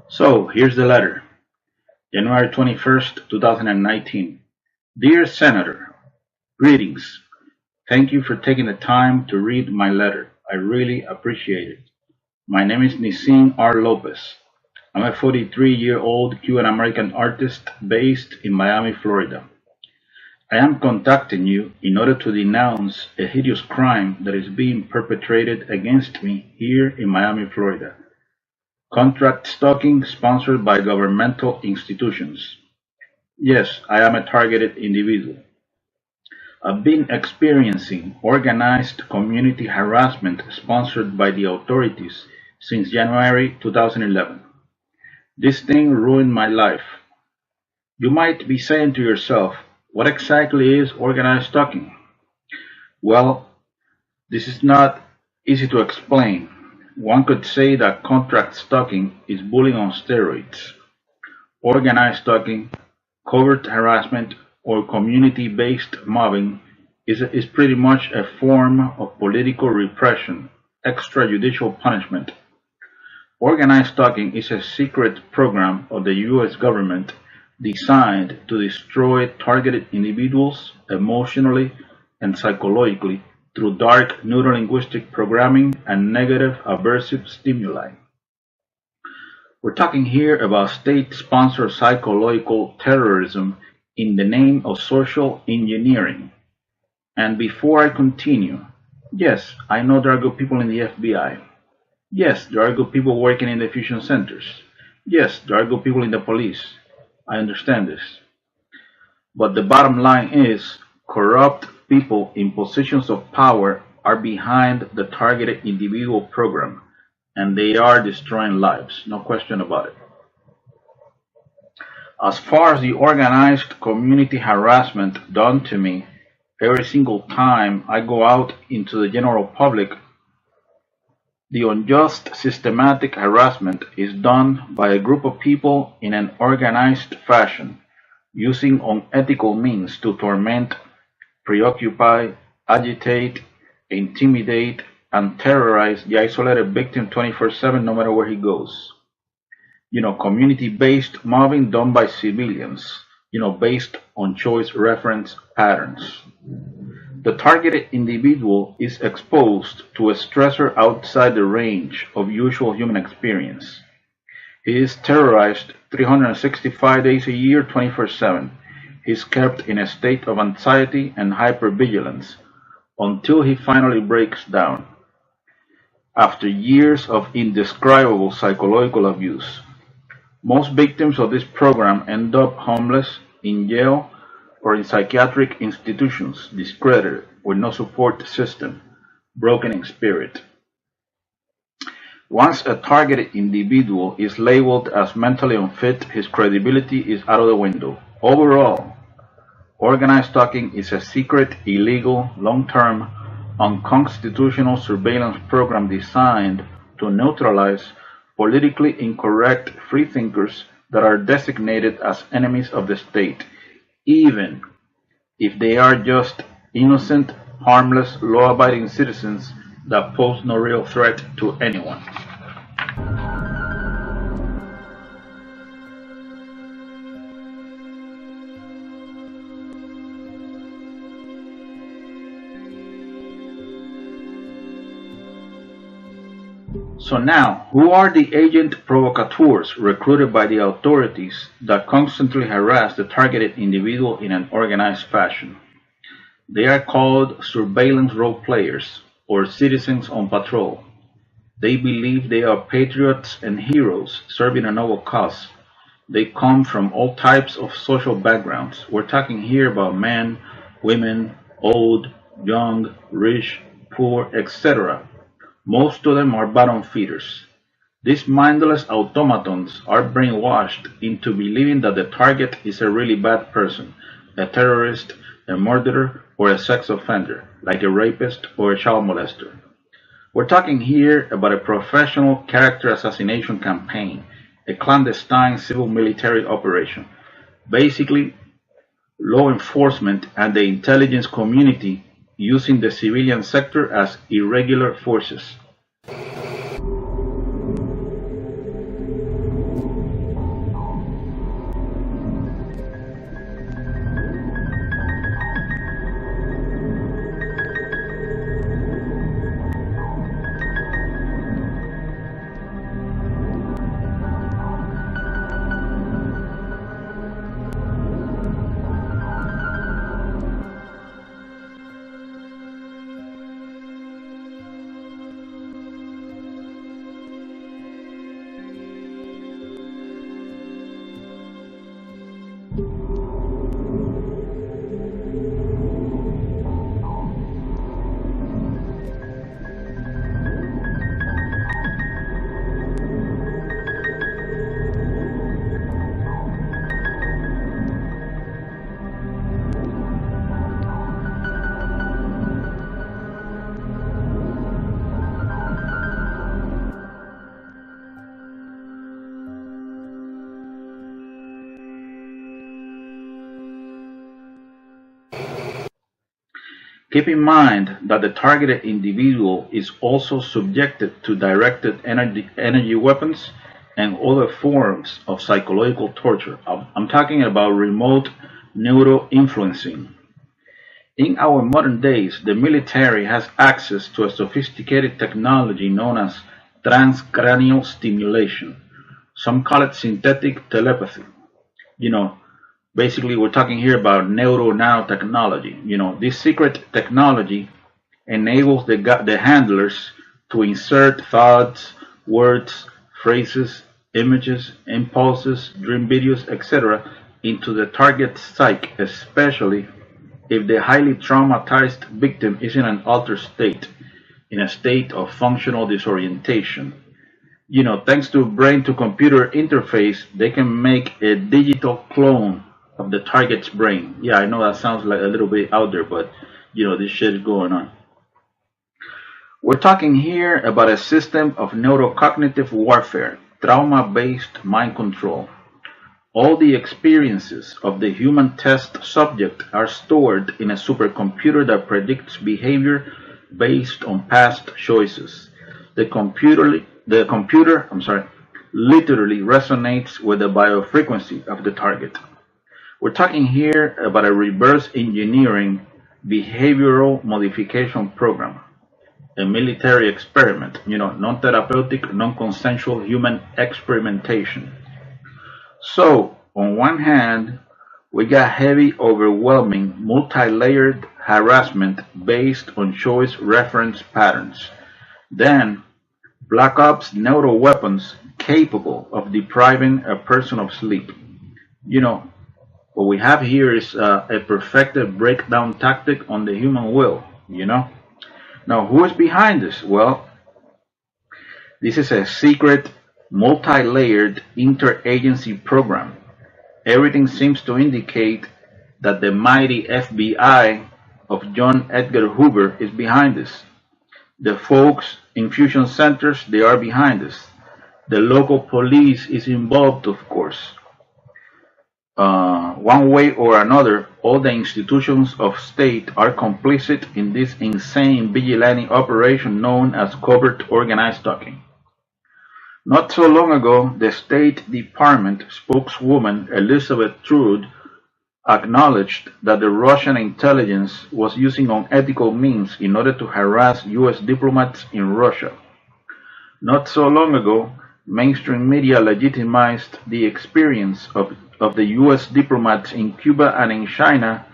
So here's the letter. January 21st, 2019. Dear Senator, greetings. Thank you for taking the time to read my letter. I really appreciate it. My name is Nisim R. Lopez. I'm a 43-year-old Cuban American artist based in Miami, Florida. I am contacting you in order to denounce a hideous crime that is being perpetrated against me here in Miami, Florida. Contract stalking sponsored by governmental institutions. Yes, I am a targeted individual. I've been experiencing organized community harassment sponsored by the authorities since January 2011. This thing ruined my life. You might be saying to yourself, what exactly is organized stalking? Well, this is not easy to explain. One could say that contract stalking is bullying on steroids. Organized stalking, covert harassment, or community-based mobbing is pretty much a form of political repression, extrajudicial punishment. Organized stalking is a secret program of the U.S. government designed to destroy targeted individuals emotionally and psychologically through dark neurolinguistic programming and negative aversive stimuli. We're talking here about state-sponsored psychological terrorism in the name of social engineering. And before I continue, yes, I know there are good people in the FBI. Yes, there are good people working in the fusion centers. Yes, there are good people in the police. I understand this. But the bottom line is, corrupt people in positions of power are behind the targeted individual program, and they are destroying lives, no question about it. As far as the organized community harassment done to me every single time I go out into the general public, the unjust systematic harassment is done by a group of people in an organized fashion, using unethical means to torment, preoccupy, agitate, intimidate, and terrorize the isolated victim 24/7 no matter where he goes. Community-based mobbing done by civilians, based on choice reference patterns. The targeted individual is exposed to a stressor outside the range of usual human experience. He is terrorized 365 days a year, 24/7. He is kept in a state of anxiety and hypervigilance until he finally breaks down. After years of indescribable psychological abuse, most victims of this program end up homeless, in jail, or in psychiatric institutions, discredited, with no support system, broken in spirit. Once a targeted individual is labeled as mentally unfit, his credibility is out of the window. Overall, organized stalking is a secret, illegal, long-term, unconstitutional surveillance program designed to neutralize politically incorrect freethinkers that are designated as enemies of the state, even if they are just innocent, harmless, law-abiding citizens that pose no real threat to anyone. So now, who are the agent provocateurs recruited by the authorities that constantly harass the targeted individual in an organized fashion? They are called surveillance role players, or citizens on patrol. They believe they are patriots and heroes serving a noble cause. They come from all types of social backgrounds. We're talking here about men, women, old, young, rich, poor, etc. Most of them are bottom feeders. These mindless automatons are brainwashed into believing that the target is a really bad person, a terrorist, a murderer, or a sex offender, like a rapist or a child molester. We're talking here about a professional character assassination campaign, a clandestine civil military operation. Basically, law enforcement and the intelligence community using the civilian sector as irregular forces. Keep in mind that the targeted individual is also subjected to directed energy weapons and other forms of psychological torture. I'm talking about remote neuro-influencing. In our modern days, the military has access to a sophisticated technology known as transcranial stimulation. Some call it synthetic telepathy. You know, Basically, we're talking here about neuro nanotechnology. This secret technology enables the handlers to insert thoughts, words, phrases, images, impulses, dream videos, etc. into the target's psyche, especially if the highly traumatized victim is in an altered state, in a state of functional disorientation. Thanks to brain to computer interface, they can make a digital clone of the target's brain. Yeah, I know that sounds like a little bit out there, but this shit is going on. We're talking here about a system of neurocognitive warfare, trauma based mind control. All the experiences of the human test subject are stored in a supercomputer that predicts behavior based on past choices. The computer, literally resonates with the biofrequency of the target. We're talking here about a reverse engineering behavioral modification program, a military experiment, non-therapeutic, non-consensual human experimentation. So, on one hand, we got heavy, overwhelming, multi-layered harassment based on choice reference patterns. Then, Black Ops neural weapons capable of depriving a person of sleep. You know, what we have here is a perfected breakdown tactic on the human will. Now, who is behind this? Well, this is a secret, multi-layered interagency program. Everything seems to indicate that the mighty FBI of John Edgar Hoover is behind this. The folks in fusion centers, they are behind this. The local police is involved, of course. One way or another, all the institutions of state are complicit in this insane vigilante operation known as covert organized stalking. Not so long ago, the State Department spokeswoman Elizabeth Trude acknowledged that the Russian intelligence was using unethical means in order to harass U.S. diplomats in Russia. Not so long ago, mainstream media legitimized the experience of the U.S. diplomats in Cuba and in China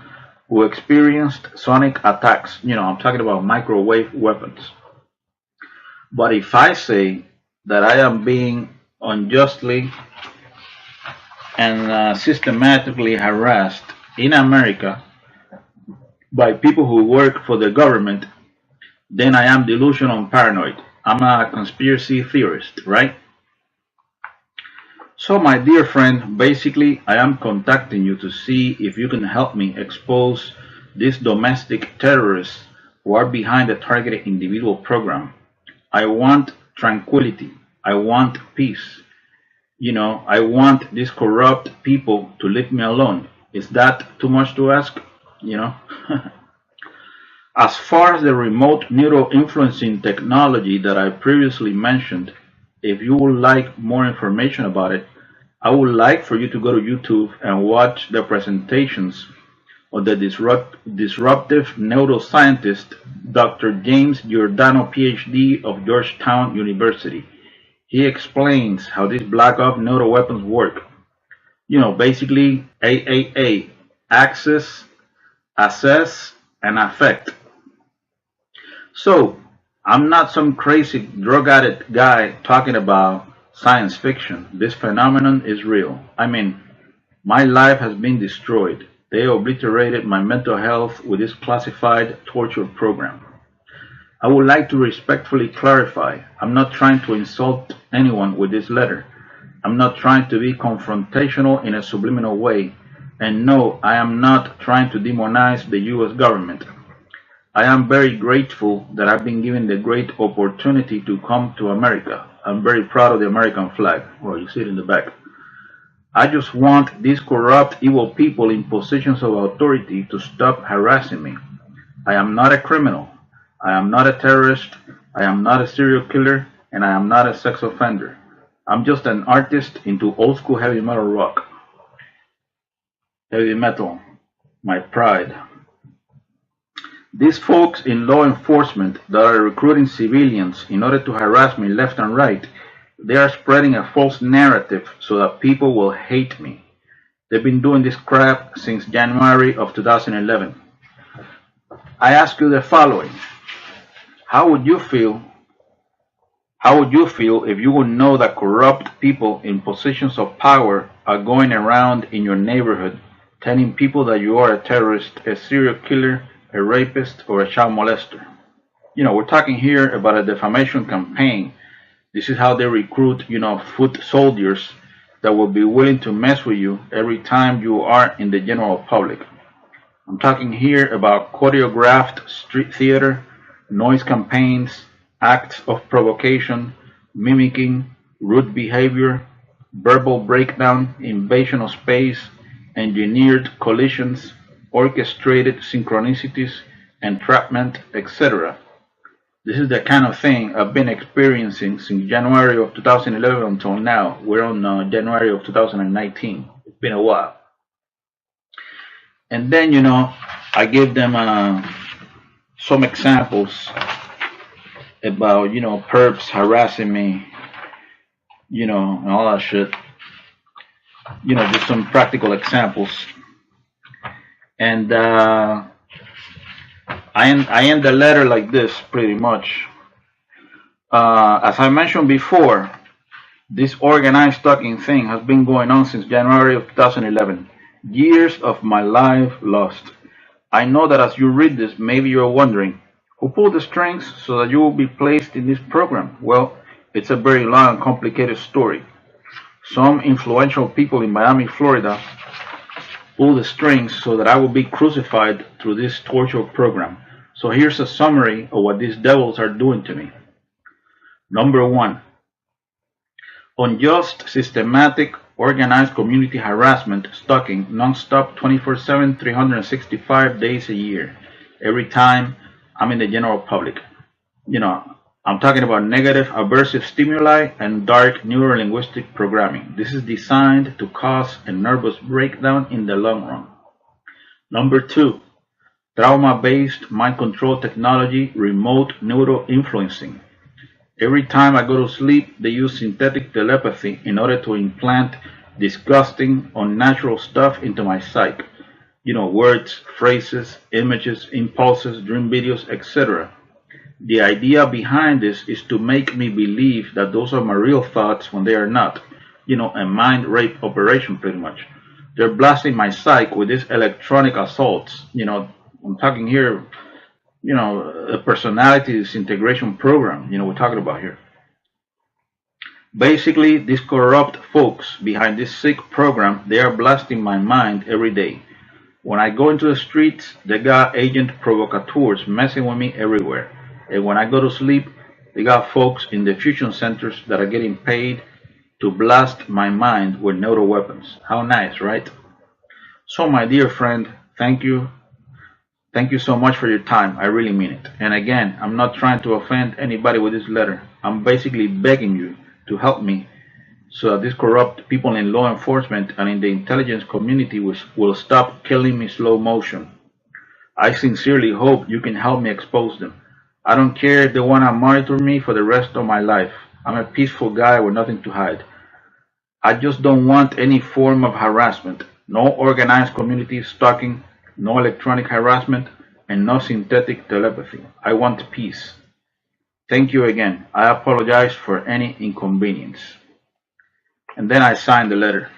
who experienced sonic attacks. I'm talking about microwave weapons. But if I say that I am being unjustly and systematically harassed in America by people who work for the government, then I am delusional and paranoid. I'm a conspiracy theorist, right? So, my dear friend, basically, I am contacting you to see if you can help me expose these domestic terrorists who are behind the targeted individual program. I want tranquility. I want peace. I want these corrupt people to leave me alone. Is that too much to ask? You know? As far as the remote neuro influencing technology that I previously mentioned, if you would like more information about it, I would like for you to go to YouTube and watch the presentations of the disruptive neuroscientist Dr. James Giordano, PhD of Georgetown University. He explains how these black ops neuroweapons work. Basically AAA, access, assess, and affect. So, I'm not some crazy drug addict guy talking about science fiction. This phenomenon is real. I mean, my life has been destroyed. They obliterated my mental health with this classified torture program. I would like to respectfully clarify, I'm not trying to insult anyone with this letter. I'm not trying to be confrontational in a subliminal way. And no, I am not trying to demonize the US government. I am very grateful that I've been given the great opportunity to come to America. I'm very proud of the American flag. Well, you see it in the back. I just want these corrupt, evil people in positions of authority to stop harassing me. I am not a criminal. I am not a terrorist. I am not a serial killer. And I am not a sex offender. I'm just an artist into old school heavy metal rock. Heavy metal, my pride. These folks in law enforcement that are recruiting civilians in order to harass me left and right, they are spreading a false narrative so that people will hate me. They've been doing this crap since January of 2011. I ask you the following. How would you feel? How would you feel if you would know that corrupt people in positions of power are going around in your neighborhood telling people that you are a terrorist, a serial killer, a rapist, or a child molester? We're talking here about a defamation campaign. This is how they recruit, foot soldiers that will be willing to mess with you every time you are in the general public. I'm talking here about choreographed street theater, noise campaigns, acts of provocation, mimicking, rude behavior, verbal breakdown, invasion of space, engineered collisions, orchestrated synchronicities, entrapment, etc. This is the kind of thing I've been experiencing since January of 2011 until now. We're on January of 2019. It's been a while. And then, I gave them some examples about, perps harassing me, and all that shit. Just some practical examples. And I end the letter like this, pretty much. As I mentioned before, this organized stalking thing has been going on since January of 2011. Years of my life lost. I know that as you read this, maybe you're wondering, who pulled the strings so that you will be placed in this program? Well, it's a very long and complicated story. Some influential people in Miami, Florida, pulled the strings so that I will be crucified through this torture program. So here's a summary of what these devils are doing to me. Number one, unjust, systematic, organized community harassment, stalking, non-stop, 24/7, 365 days a year. Every time I'm in the general public. I'm talking about negative aversive stimuli and dark neurolinguistic programming. This is designed to cause a nervous breakdown in the long run. Number two, trauma-based mind control technology, remote neuro-influencing. Every time I go to sleep, they use synthetic telepathy in order to implant disgusting, unnatural stuff into my psyche. Words, phrases, images, impulses, dream videos, etc. The idea behind this is to make me believe that those are my real thoughts when they are not. A mind rape operation, pretty much. They're blasting my psyche with these electronic assaults. I'm talking here, a personality disintegration program, we're talking about here. Basically, these corrupt folks behind this sick program, they are blasting my mind every day. When I go into the streets, they got agent provocateurs messing with me everywhere. And when I go to sleep, they got folks in the fusion centers that are getting paid to blast my mind with neural weapons. How nice, right? So, my dear friend, thank you. Thank you so much for your time. I really mean it. And again, I'm not trying to offend anybody with this letter. I'm basically begging you to help me so that these corrupt people in law enforcement and in the intelligence community will stop killing me slow motion. I sincerely hope you can help me expose them. I don't care if they want to monitor me for the rest of my life. I'm a peaceful guy with nothing to hide. I just don't want any form of harassment. No organized community stalking, no electronic harassment, and no synthetic telepathy. I want peace. Thank you again. I apologize for any inconvenience. And then I signed the letter.